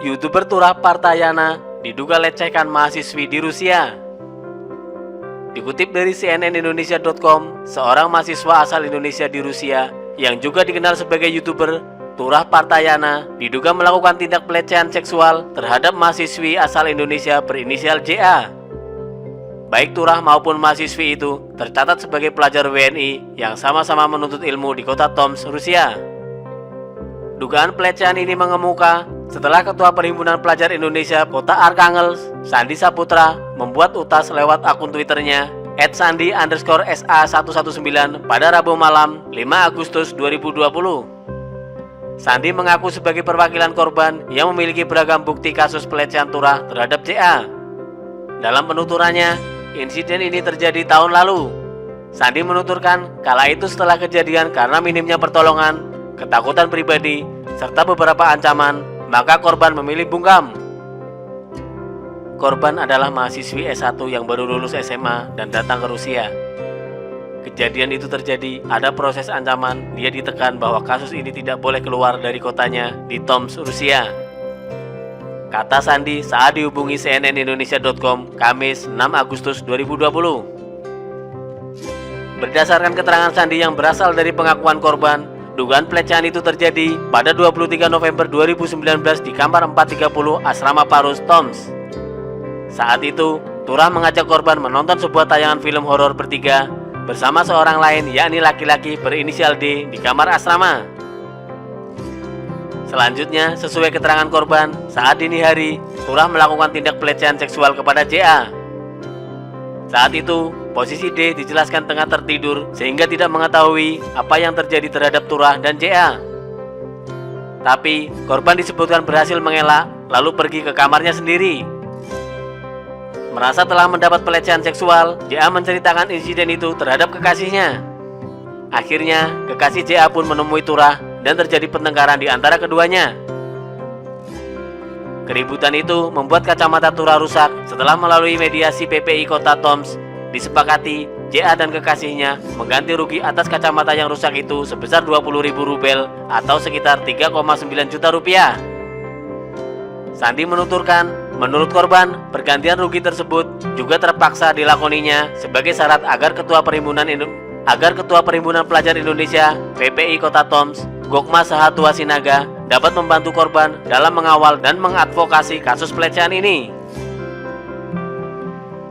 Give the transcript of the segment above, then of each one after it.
YouTuber Turah Partayana diduga lecehkan mahasiswi di Rusia. Dikutip dari cnnindonesia.com, seorang mahasiswa asal Indonesia di Rusia yang juga dikenal sebagai YouTuber Turah Partayana diduga melakukan tindak pelecehan seksual terhadap mahasiswi asal Indonesia berinisial JA. Baik Turah maupun mahasiswi itu tercatat sebagai pelajar WNI yang sama-sama menuntut ilmu di kota Tomsk, Rusia. Dugaan pelecehan ini mengemuka setelah Ketua Perhimpunan Pelajar Indonesia Kota Arkhangelsk, Sandi Saputra, membuat utas lewat akun Twitternya @sandi_sa119 pada Rabu malam 5 Agustus 2020. Sandi mengaku sebagai perwakilan korban yang memiliki beragam bukti kasus pelecehan Turah terhadap JA. Dalam penuturannya, insiden ini terjadi tahun lalu. Sandi menuturkan kala itu setelah kejadian karena minimnya pertolongan, ketakutan pribadi, serta beberapa ancaman, maka korban memilih bungkam. Korban adalah mahasiswi S1 yang baru lulus SMA dan datang ke Rusia. Kejadian itu terjadi, ada proses ancaman, dia ditekan bahwa kasus ini tidak boleh keluar dari kotanya di Tomsk, Rusia. Kata Sandi saat dihubungi cnnindonesia.com Kamis 6 Agustus 2020. Berdasarkan keterangan Sandi yang berasal dari pengakuan korban, dugaan pelecehan itu terjadi pada 23 November 2019 di kamar 430 Asrama Parus, Tomsk. Saat itu, Turah mengajak korban menonton sebuah tayangan film horor bertiga bersama seorang lain yakni laki-laki berinisial D di kamar asrama. Selanjutnya, sesuai keterangan korban, saat dini hari, Turah melakukan tindak pelecehan seksual kepada JA. Saat itu, posisi D dijelaskan tengah tertidur sehingga tidak mengetahui apa yang terjadi terhadap Turah dan JA. Tapi, korban disebutkan berhasil mengelak lalu pergi ke kamarnya sendiri. Merasa telah mendapat pelecehan seksual, JA menceritakan insiden itu terhadap kekasihnya. Akhirnya, kekasih JA pun menemui Turah dan terjadi pertengkaran di antara keduanya. Keributan itu membuat kacamata Turah rusak. Setelah melalui mediasi PPI Kota Tomsk, disepakati JA dan kekasihnya mengganti rugi atas kacamata yang rusak itu sebesar 20.000 rubel atau sekitar 3,9 juta rupiah. Sandi menuturkan, menurut korban, pergantian rugi tersebut juga terpaksa dilakoninya sebagai syarat agar Ketua Perhimpunan Pelajar Indonesia PPI Kota Tomsk, Gokma Sahatua Sinaga, dapat membantu korban dalam mengawal dan mengadvokasi kasus pelecehan ini.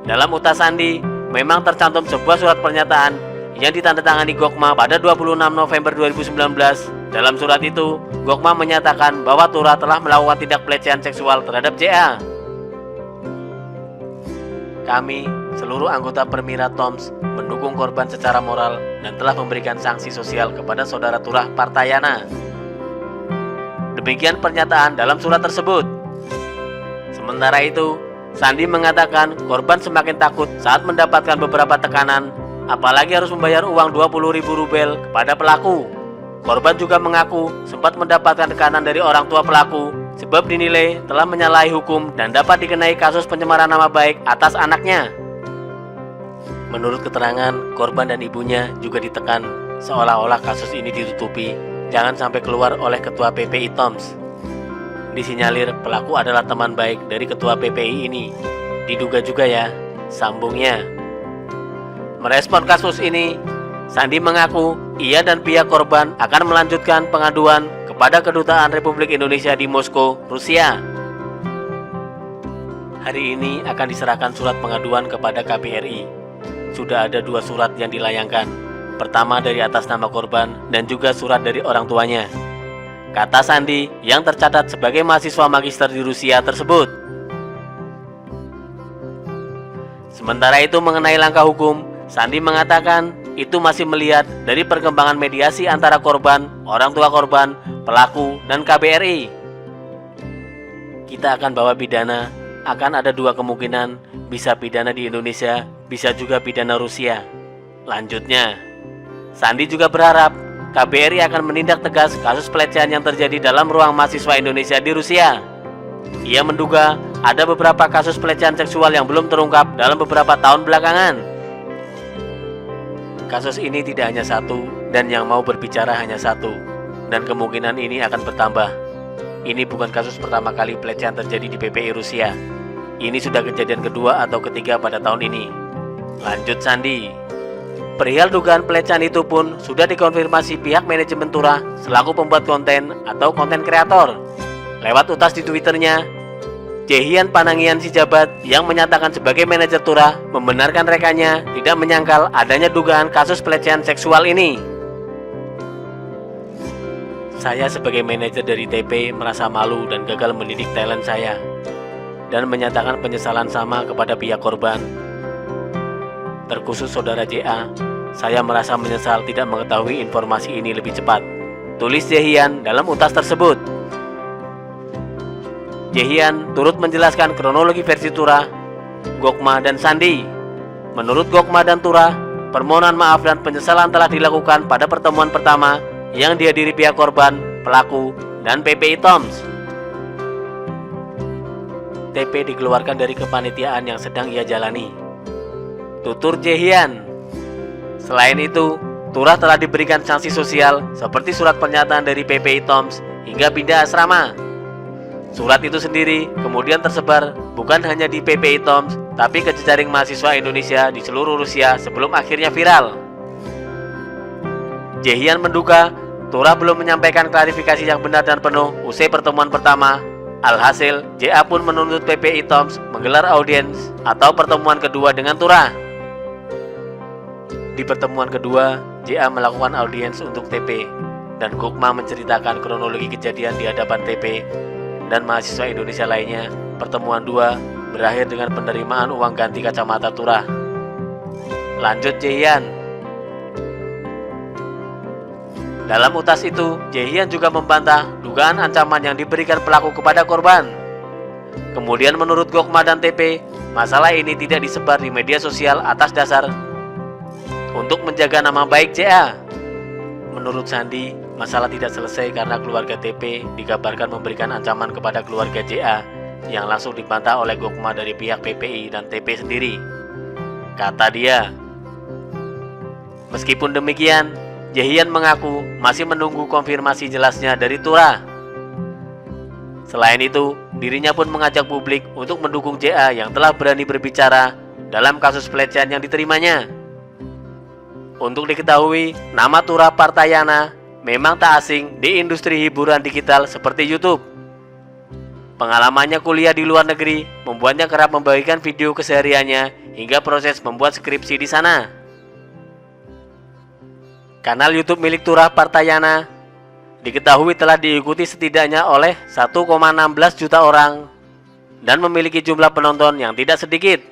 Dalam utas Sandi, memang tercantum sebuah surat pernyataan yang ditandatangani Gokma pada 26 November 2019. Dalam surat itu, Gokma menyatakan bahwa Turah telah melakukan tindak pelecehan seksual terhadap JA. Kami, seluruh anggota Permira Tomsk, mendukung korban secara moral dan telah memberikan sanksi sosial kepada saudara Turah Partayana. Demikian pernyataan dalam surat tersebut. Sementara itu, Sandi mengatakan korban semakin takut saat mendapatkan beberapa tekanan, apalagi harus membayar uang 20.000 rubel kepada pelaku. Korban juga mengaku sempat mendapatkan tekanan dari orang tua pelaku sebab dinilai telah menyalahi hukum dan dapat dikenai kasus pencemaran nama baik atas anaknya. Menurut keterangan, korban dan ibunya juga ditekan seolah-olah kasus ini ditutupi, jangan sampai keluar oleh Ketua PPI Tomsk. Disinyalir pelaku adalah teman baik dari Ketua PPI ini. Diduga juga ya, sambungnya. Merespon kasus ini, Sandi mengaku ia dan pihak korban akan melanjutkan pengaduan kepada Kedutaan Republik Indonesia di Moskow, Rusia. Hari ini akan diserahkan surat pengaduan kepada KBRI. Sudah ada 2 surat yang dilayangkan. Pertama dari atas nama korban dan juga surat dari orang tuanya. Kata Sandi yang tercatat sebagai mahasiswa magister di Rusia tersebut. Sementara itu mengenai langkah hukum, Sandi mengatakan itu masih melihat dari perkembangan mediasi antara korban, orang tua korban, pelaku, dan KBRI. Kita akan bawa pidana, akan ada 2 kemungkinan, bisa pidana di Indonesia, bisa juga pidana Rusia. Lanjutnya, Sandi juga berharap KBRI akan menindak tegas kasus pelecehan yang terjadi dalam ruang mahasiswa Indonesia di Rusia. Ia menduga ada beberapa kasus pelecehan seksual yang belum terungkap dalam beberapa tahun belakangan. Kasus ini tidak hanya satu, dan yang mau berbicara hanya satu, dan kemungkinan ini akan bertambah. ini bukan kasus pertama kali pelecehan terjadi di PPI Rusia. Ini sudah kejadian kedua atau ketiga pada tahun ini. Lanjut Sandi. Perihal dugaan pelecehan itu pun sudah dikonfirmasi pihak manajemen Turah selaku pembuat konten atau konten kreator. Lewat utas di Twitternya, Jaehyun Panangian Sijabat yang menyatakan sebagai manajer Turah membenarkan rekannya tidak menyangkal adanya dugaan kasus pelecehan seksual ini. Saya sebagai manajer dari TP merasa malu dan gagal mendidik talent saya dan menyatakan penyesalan sama kepada pihak korban. Terkhusus saudara JA, saya merasa menyesal tidak mengetahui informasi ini lebih cepat. Tulis Jaehyun dalam utas tersebut. Jaehyun turut menjelaskan kronologi versi Turah, Gokma dan Sandi. Menurut Gokma dan Turah, permohonan maaf dan penyesalan telah dilakukan pada pertemuan pertama yang dihadiri pihak korban, pelaku, dan PPI Toms. TP dikeluarkan dari kepanitiaan yang sedang ia jalani. Tutur Jaehyun. Selain itu, Turah telah diberikan sanksi sosial seperti surat pernyataan dari PPI Toms hingga pindah asrama. Surat itu sendiri kemudian tersebar bukan hanya di PPI Toms, tapi ke jejaring mahasiswa Indonesia di seluruh Rusia sebelum akhirnya viral. Jaehyun menduga Turah belum menyampaikan klarifikasi yang benar dan penuh usai pertemuan pertama. Alhasil, JA pun menuntut PPI Toms menggelar audiens atau pertemuan kedua dengan Turah. Di pertemuan kedua, JA melakukan audiens untuk TP dan Gokma menceritakan kronologi kejadian di hadapan TP dan mahasiswa Indonesia lainnya. Pertemuan 2 berakhir dengan penerimaan uang ganti kacamata Turah. Lanjut Jaehyun. Dalam utas itu, Jaehyun juga membantah dugaan ancaman yang diberikan pelaku kepada korban. Kemudian menurut Gokma dan TP, masalah ini tidak disebar di media sosial atas dasar untuk menjaga nama baik JA. Menurut Sandi, masalah tidak selesai karena keluarga TP dikabarkan memberikan ancaman kepada keluarga JA yang langsung dibantah oleh Gokma dari pihak PPI dan TP sendiri. Kata dia, meskipun demikian, Jaehyun mengaku masih menunggu konfirmasi jelasnya dari Turah. Selain itu, dirinya pun mengajak publik untuk mendukung JA yang telah berani berbicara dalam kasus pelecehan yang diterimanya. Untuk diketahui, nama Turah Partayana memang tak asing di industri hiburan digital seperti YouTube. Pengalamannya kuliah di luar negeri membuatnya kerap membagikan video kesehariannya hingga proses membuat skripsi di sana. Kanal YouTube milik Turah Partayana diketahui telah diikuti setidaknya oleh 1,16 juta orang dan memiliki jumlah penonton yang tidak sedikit.